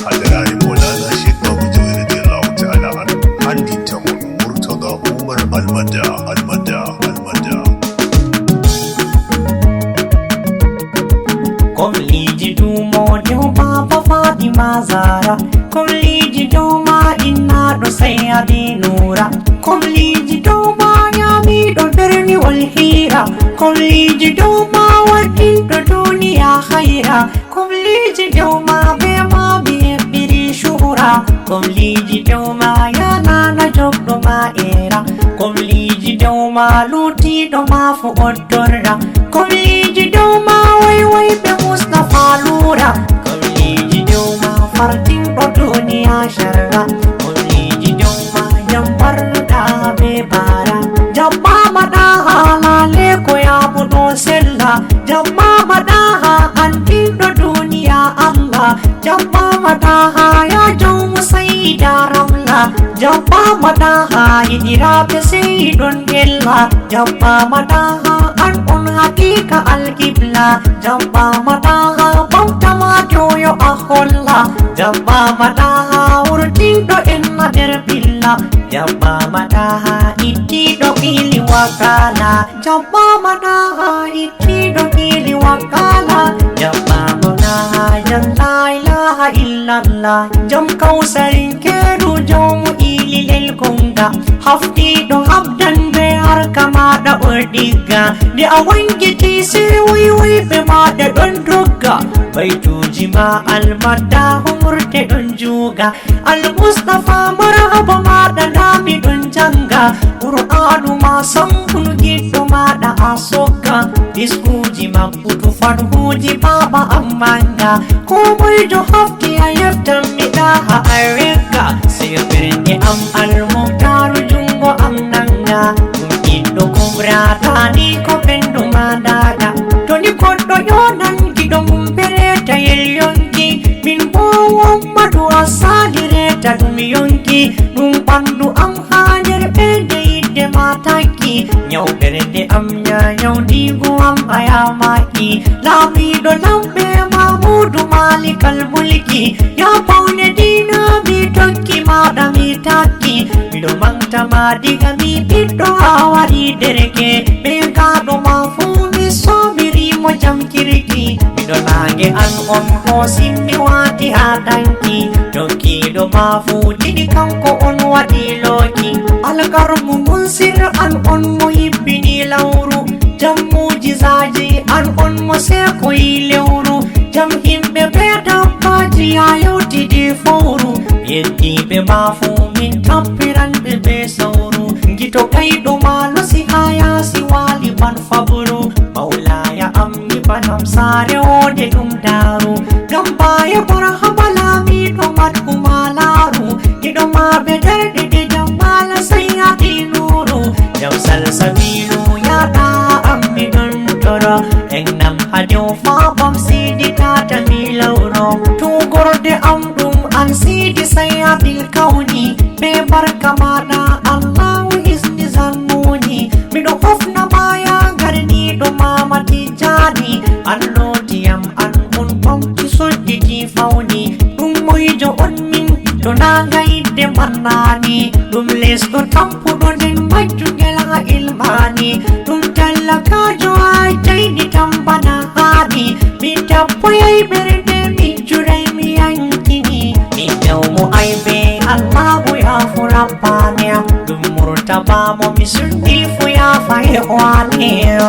Hadrani Maulana Sheikh Babu Jawai radiyallahu ta'ala anhu handi tamun Murtadba Umar Almaddah kofliji dumo dew Baba Fatima Zahra kofliji dow ma innaɗo sayadi Nura kofliji dow ma nyamiɗo berniwol hira kofliji dow ma waɗɗinɗo duniya hayra kofliji dow ma be ma ɓe heɓɓiri shuhra kofliji dow ma yanana joɗɗo ma era kofliji dow ma lutiɗo ma fu oddorra kofliji dow ma wai be Mustafa lura kofliji dow ma fartinɗo duniya sharra kofliji dow ma jambarɗa be bara Jabbama daha lale ko yaɓuɗo sella Jabbama daha antinɗo duniya Allah Jabbama daha ya jawmu sayida ramla Jabbama daha yiɗiraɓe sey ɗon gella Jabbama daha an on hakika alqibla Jabbama daha bawtama joyo a holla Jabbama daha wurtinɗo enna nder billa Jabbama daha ittiɗo ɓili wakala Jabbama daha ittiɗo ɓili wakala Jabbama daha jam la ilaha illallah jam kawsarin keru jawmu ililel konga haftiɗo habdan be harka maɗa ɓorɗigga nde a wangiti sey woywoyɓe maɗa ɗon dogga baytuji ma Almaddah murte ɗon juga Almustafa marhaba maɗa nami ɗon janga Qur'anu ma sampun giɗɗo maɗa a sogga diskuji mabbutu farhuji baba ammanga ko moyjo hafti a yeftan mi daha a regga sey ɓernde am almuhtaru jungo am nanga ɗum ɓiɗɗo kumratani ko ɓendu ma daɗa to ni goɗɗo yonan giɗo mum bereta yel yonki min bo wommatu a salireta ɗum yonki ɗum ɓandu am ha nder ɓerde yidde ma takki nyawɓerde am nyawdigu am a yamaki laaɓiɗo lamɓe Mamudu malikal mulki ya pawne dina mi tokki maɗa mi takki miɗo mantama diga mi ɓiɗɗo ha waɗi dereke ɓe gaɗo ma fuu mi sobirimo jam kirki miɗo nange an on hosimmi wati ha danki tokkiɗo ma fuu tiɗi kanko on waɗi loki algarmu munsir an on mo hibbini lawru jammuji zaji an on mo sekoyi lewru jam himɓe be dabbaji ha yewtidi fowru yeddiɓe ma fuu min tappiranɓe be sawru gito kayɗo ma losi ha yasi wali ban fabru mawlaya am yibanam saare wode ɗum daru gambaya barhama laamiɗo matkuma laaru ɗiɗo ma ɓe derɗeɗe jammala sayadi nuru jam salsabilu yaɗa am miɗon toro engnam hadew fabam sidi tata mi lawro tugorde am ɗum an sidi sayabil kawni be barka maɗa Allahu hisni zannuni miɗo hofna maya garniɗo mama tijani an lotiyam an on ɓamti sodditi fawni ɗum moyjo on min to naga yidde mannani ɗum lesɗo tampuɗo nden majjugel ha ilmani ɗum tallakajo ha jayɗi tambana haɗi mi tappoyay ɓernde mi juray mi yankini mi dewmo ay be Allahu yafu rabbaniya ɗum Murtadba mo mi sundi fu yafa e waniyo